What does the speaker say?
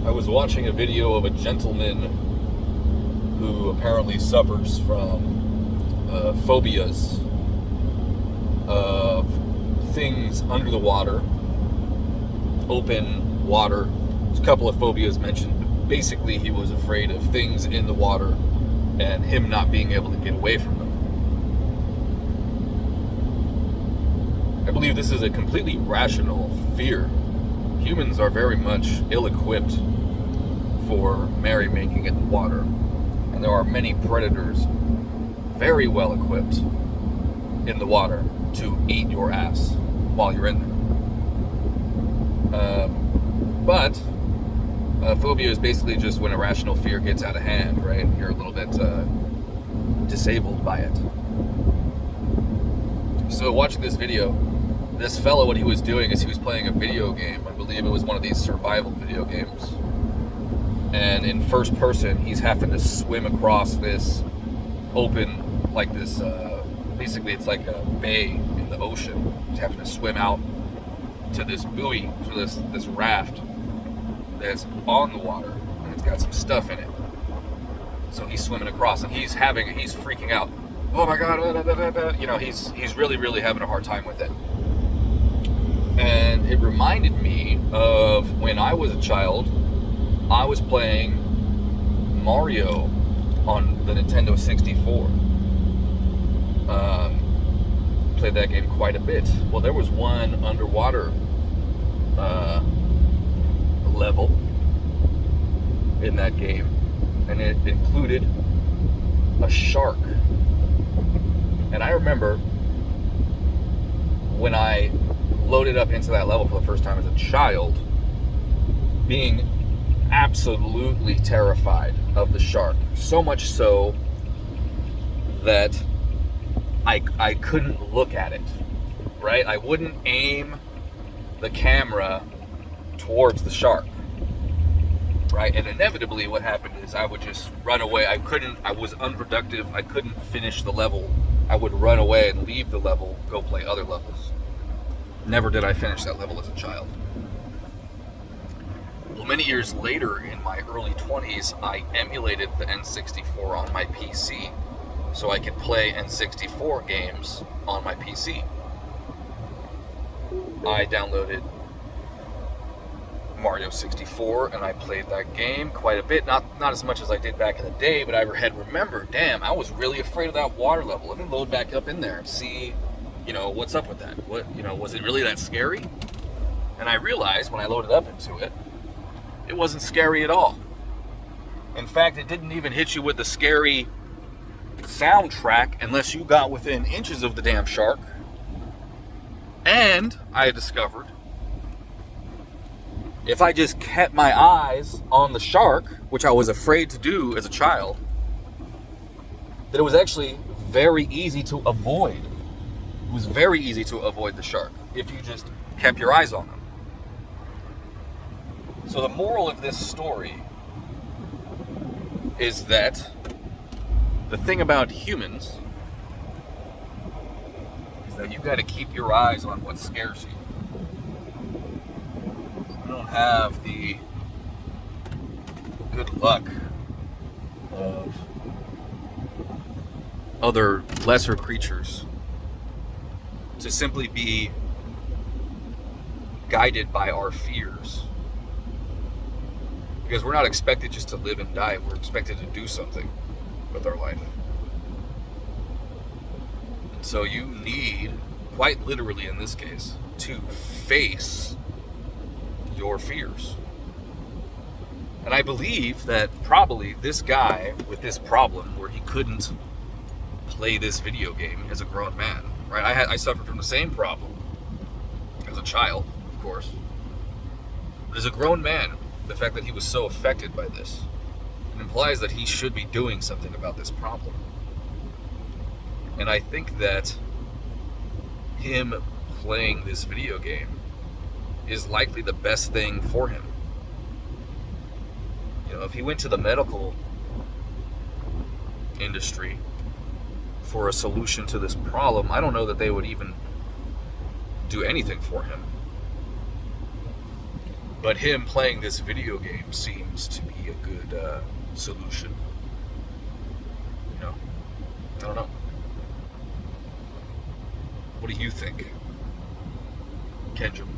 I was watching a video of a gentleman who apparently suffers from phobias of things under the water, open water. There's a couple of phobias mentioned, but basically he was afraid of things in the water and him not being able to get away from them. I believe this is a completely rational fear. Humans are very much ill-equipped for merrymaking in the water, and there are many predators very well equipped in the water to eat your ass while you're in there. But phobia is basically just when irrational fear gets out of hand, right? You're a little bit disabled by it. So watching this video, this fellow, what he was doing is he was playing a video game. I believe it was one of these survival video games. And in first person, he's having to swim across this open, like this, basically it's like a bay in the ocean. He's having to swim out to this buoy, to this raft that's on the water, and it's got some stuff in it. So he's swimming across, and he's freaking out. Oh my God, you know, he's really, really having a hard time with it. And it reminded me of when I was a child. I was playing Mario on the Nintendo 64. Played that game quite a bit. Well, there was one underwater level in that game, and it included a shark. And I remember when I loaded up into that level for the first time as a child, being absolutely terrified of the shark. So much so that I couldn't look at it, right? I wouldn't aim the camera towards the shark, right? And inevitably what happened is I would just run away. I was unproductive. I couldn't finish the level. I would run away and leave the level, go play other levels. Never did I finish that level as a child. Well, many years later, in my early 20s, I emulated the N64 on my PC so I could play N64 games on my PC. I downloaded Mario 64 and I played that game quite a bit. Not as much as I did back in the day, but I had remembered, damn, I was really afraid of that water level. Let me load back up in there and see, you know, what's up with that. What, you know, was it really that scary? And I realized when I loaded up into it, it wasn't scary at all. In fact, it didn't even hit you with the scary soundtrack unless you got within inches of the damn shark. And I discovered if I just kept my eyes on the shark, which I was afraid to do as a child, that it was actually very easy to avoid. It was very easy to avoid the shark if you just kept your eyes on him. So the moral of this story is that the thing about humans is that you got to keep your eyes on what scares you. You don't have the good luck of other lesser creatures to simply be guided by our fears. Because we're not expected just to live and die. We're expected to do something with our life. So you need, quite literally in this case, to face your fears. And I believe that probably this guy with this problem where he couldn't play this video game as a grown man, right? I suffered from the same problem as a child, of course. But as a grown man, the fact that he was so affected by this, it implies that he should be doing something about this problem. And I think that him playing this video game is likely the best thing for him. You know, if he went to the medical industry for a solution to this problem, I don't know that they would even do anything for him. But him playing this video game seems to be a good solution. You know, I don't know. What do you think, Kenjum?